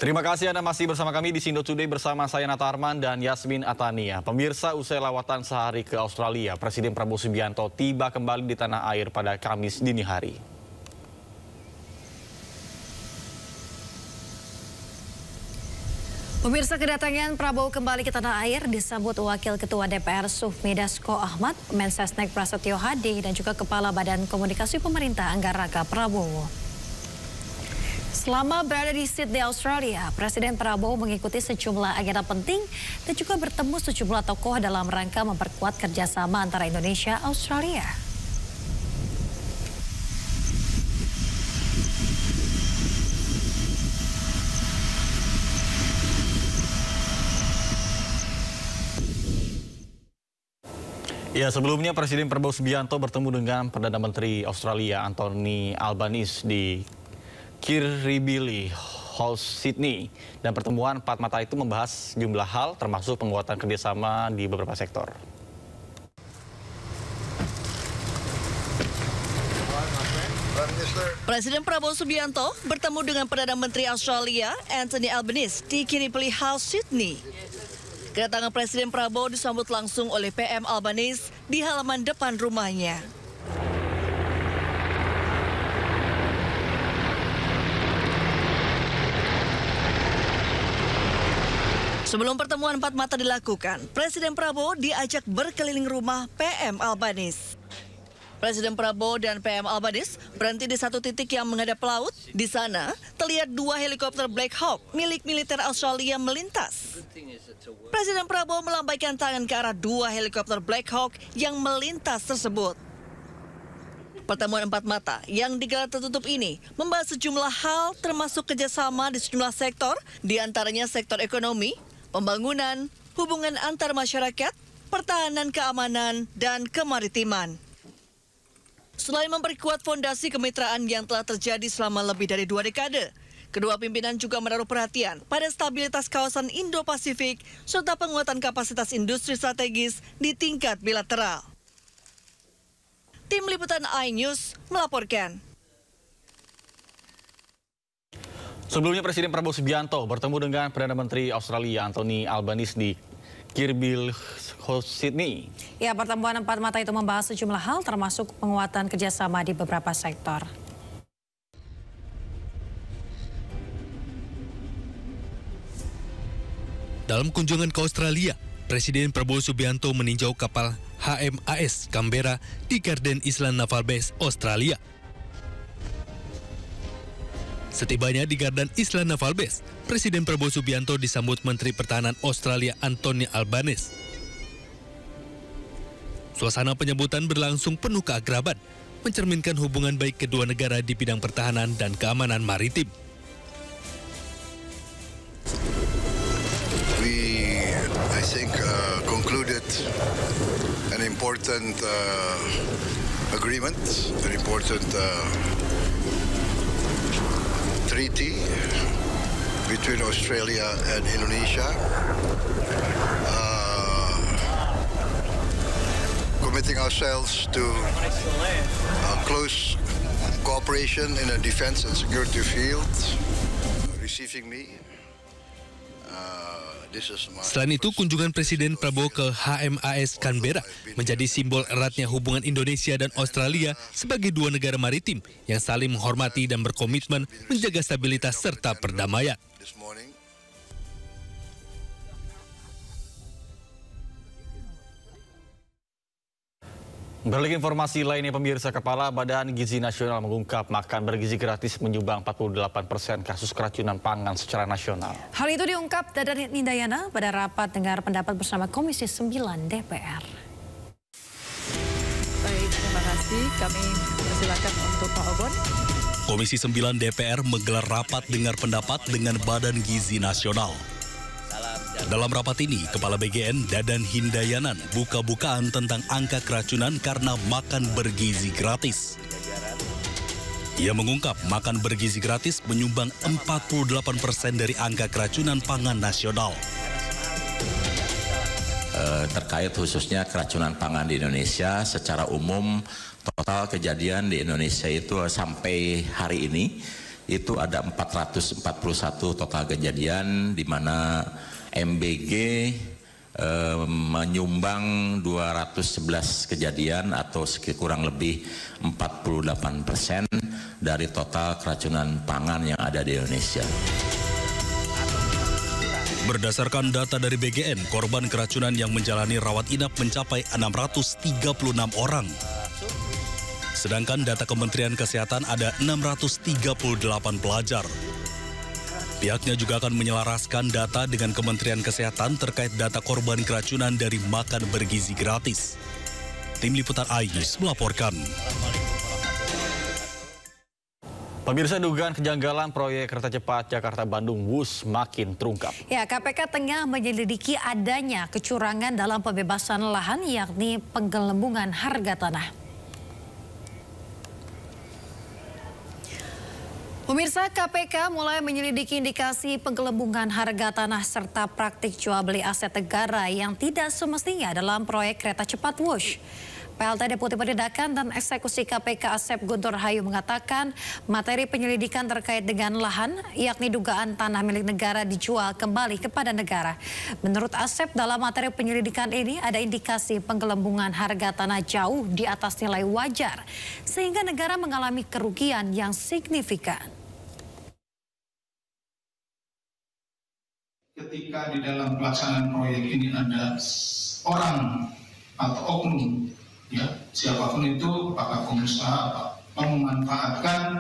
Terima kasih Anda masih bersama kami di Sindo Today bersama saya Nata Arman dan Yasmin Atania. Pemirsa, usai lawatan sehari ke Australia, Presiden Prabowo Subianto tiba kembali di tanah air pada Kamis dini hari. Pemirsa, kedatangan Prabowo kembali ke tanah air disambut Wakil Ketua DPR Sufmi Dasko Ahmad, Mensesnek Prasetyo Hadi, dan juga Kepala Badan Komunikasi Pemerintah Angga Raka Prabowo. Selama berada di Sydney, Australia, Presiden Prabowo mengikuti sejumlah agenda penting dan juga bertemu sejumlah tokoh dalam rangka memperkuat kerjasama antara Indonesia dan Australia. Ya, sebelumnya Presiden Prabowo Subianto bertemu dengan Perdana Menteri Australia Anthony Albanese di Kirribilli Hall, Sydney. Dan pertemuan empat mata itu membahas jumlah hal termasuk penguatan kerjasama di beberapa sektor. Presiden Prabowo Subianto bertemu dengan Perdana Menteri Australia Anthony Albanese di Kirribilli Hall, Sydney. Kedatangan Presiden Prabowo disambut langsung oleh PM Albanese di halaman depan rumahnya. Sebelum pertemuan empat mata dilakukan, Presiden Prabowo diajak berkeliling rumah PM Albanese. Presiden Prabowo dan PM Albanese berhenti di satu titik yang menghadap laut. Di sana, terlihat dua helikopter Black Hawk milik militer Australia melintas. Presiden Prabowo melambaikan tangan ke arah dua helikopter Black Hawk yang melintas tersebut. Pertemuan empat mata yang digelar tertutup ini membahas sejumlah hal termasuk kerjasama di sejumlah sektor, diantaranya sektor ekonomi, pembangunan, hubungan antar masyarakat, pertahanan keamanan, dan kemaritiman. Selain memperkuat fondasi kemitraan yang telah terjadi selama lebih dari 2 dekade, kedua pimpinan juga menaruh perhatian pada stabilitas kawasan Indo-Pasifik serta penguatan kapasitas industri strategis di tingkat bilateral. Tim Liputan iNews melaporkan. Sebelumnya Presiden Prabowo Subianto bertemu dengan Perdana Menteri Australia Anthony Albanese di Kirribilli Hall, Sydney. Ya, pertemuan empat mata itu membahas sejumlah hal termasuk penguatan kerjasama di beberapa sektor. Dalam kunjungan ke Australia, Presiden Prabowo Subianto meninjau kapal HMAS Canberra di Garden Island Naval Base, Australia. Setibanya di Garden Island Naval Base, Presiden Prabowo Subianto disambut Menteri Pertahanan Australia Anthony Albanese. Suasana penyambutan berlangsung penuh keakraban, mencerminkan hubungan baik kedua negara di bidang pertahanan dan keamanan maritim. I think concluded an important agreement, an important treaty between Australia and Indonesia, committing ourselves to close cooperation in the defense and security field, receiving me. Selain itu, kunjungan Presiden Prabowo ke HMAS Canberra menjadi simbol eratnya hubungan Indonesia dan Australia sebagai dua negara maritim yang saling menghormati dan berkomitmen menjaga stabilitas serta perdamaian. Beralih informasi lainnya, pemirsa, Kepala Badan Gizi Nasional mengungkap makan bergizi gratis menyumbang 48% kasus keracunan pangan secara nasional. Hal itu diungkap Dadan Hindayana pada rapat dengar pendapat bersama Komisi 9 DPR. Baik, terima kasih. Kami persilakan untuk Pak Obon. Komisi 9 DPR menggelar rapat dengar pendapat dengan Badan Gizi Nasional. Dalam rapat ini, Kepala BGN Dadan Hindayanan buka-bukaan tentang angka keracunan karena makan bergizi gratis. Ia mengungkap makan bergizi gratis menyumbang 48% dari angka keracunan pangan nasional. Terkait khususnya keracunan pangan di Indonesia, secara umum total kejadian di Indonesia itu sampai hari ini itu ada 441 total kejadian, di mana MBG menyumbang 211 kejadian atau kurang lebih 48% dari total keracunan pangan yang ada di Indonesia. Berdasarkan data dari BGN, korban keracunan yang menjalani rawat inap mencapai 636 orang. Sedangkan data Kementerian Kesehatan ada 638 pelajar. Pihaknya juga akan menyelaraskan data dengan Kementerian Kesehatan terkait data korban keracunan dari makan bergizi gratis. Tim Liputan iNews melaporkan. Pemirsa, dugaan kejanggalan proyek kereta cepat Jakarta-Bandung WUS makin terungkap. Ya, KPK tengah menyelidiki adanya kecurangan dalam pembebasan lahan, yakni penggelembungan harga tanah. Pemirsa, KPK mulai menyelidiki indikasi penggelembungan harga tanah serta praktik jual beli aset negara yang tidak semestinya dalam proyek kereta cepat WUS. PLT Deputi Penindakan dan Eksekusi KPK Asep Guntur Hayu mengatakan materi penyelidikan terkait dengan lahan, yakni dugaan tanah milik negara dijual kembali kepada negara. Menurut Asep, dalam materi penyelidikan ini ada indikasi penggelembungan harga tanah jauh di atas nilai wajar, sehingga negara mengalami kerugian yang signifikan. Ketika di dalam pelaksanaan proyek ini ada orang atau oknum, ya, siapapun itu, apakah pengusaha, memanfaatkan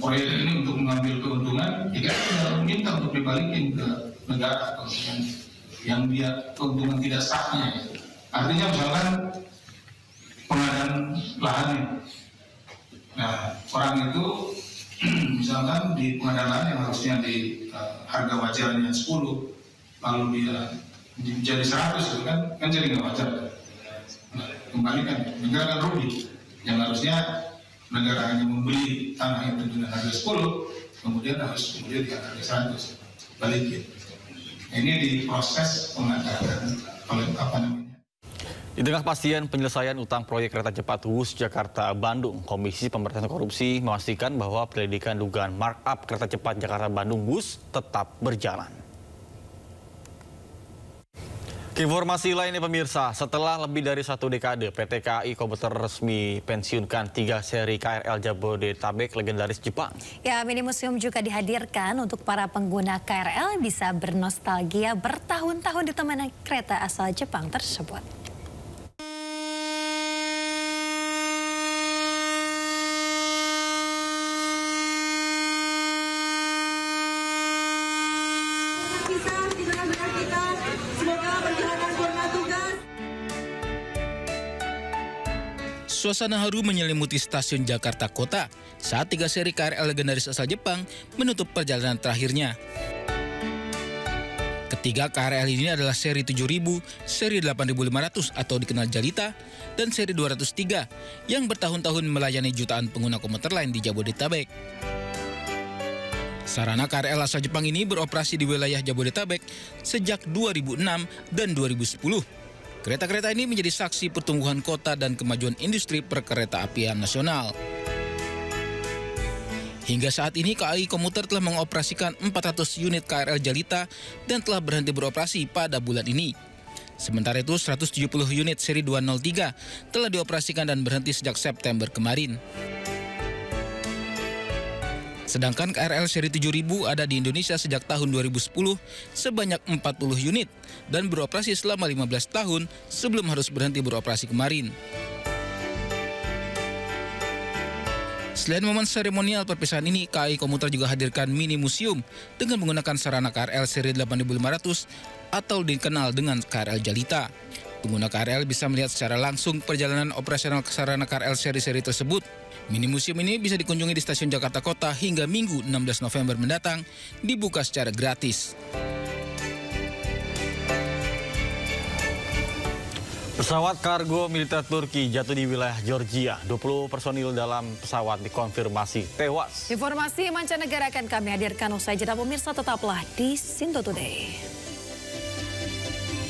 proyek ini untuk mengambil keuntungan, jika tidak meminta untuk dibalikin ke negara yang dia keuntungan tidak sahnya. Artinya misalkan pengadaan lahannya, nah orang itu misalkan di pengadaan lahan yang harusnya di harga wajarnya 10, lalu dia jadi 100, kan jadi nggak wajar. Kembalikan, negara akan rugi. Yang harusnya negara hanya membeli tanah itu dengan harga 10, kemudian di harga 100, balikin. Ini diproses pengadaan oleh Di tengah kepastian penyelesaian utang proyek kereta cepat WUS Jakarta-Bandung, Komisi Pemberantasan Korupsi memastikan bahwa penyelidikan dugaan markup kereta cepat Jakarta-Bandung WUS tetap berjalan. Informasi lainnya pemirsa, setelah lebih dari 1 dekade, PT KAI Komuter resmi pensiunkan 3 seri KRL Jabodetabek legendaris Jepang. Ya, mini museum juga dihadirkan untuk para pengguna KRL bisa bernostalgia bertahun-tahun ditemani kereta asal Jepang tersebut. Suasana haru menyelimuti stasiun Jakarta Kota saat 3 seri KRL legendaris asal Jepang menutup perjalanan terakhirnya. Ketiga KRL ini adalah seri 7000, seri 8500 atau dikenal Jalita, dan seri 203 yang bertahun-tahun melayani jutaan pengguna komuter lain di Jabodetabek. Sarana KRL asal Jepang ini beroperasi di wilayah Jabodetabek sejak 2006 dan 2010. Kereta-kereta ini menjadi saksi pertumbuhan kota dan kemajuan industri perkereta-apian nasional. Hingga saat ini KAI Komuter telah mengoperasikan 400 unit KRL Jalita dan telah berhenti beroperasi pada bulan ini. Sementara itu 170 unit seri 203 telah dioperasikan dan berhenti sejak September kemarin. Sedangkan KRL seri 7000 ada di Indonesia sejak tahun 2010 sebanyak 40 unit dan beroperasi selama 15 tahun sebelum harus berhenti beroperasi kemarin. Selain momen seremonial perpisahan ini, KAI Komuter juga hadirkan mini museum dengan menggunakan sarana KRL seri 8500 atau dikenal dengan KRL Jalita. Pengguna KRL bisa melihat secara langsung perjalanan operasional sarana KRL seri-seri tersebut. Mini museum ini bisa dikunjungi di stasiun Jakarta Kota hingga Minggu 16 November mendatang, dibuka secara gratis. Pesawat kargo militer Turki jatuh di wilayah Georgia. 20 personil dalam pesawat dikonfirmasi tewas. Informasi mancanegara akan kami hadirkan usai jeda, pemirsa, tetaplah di Sinto Today.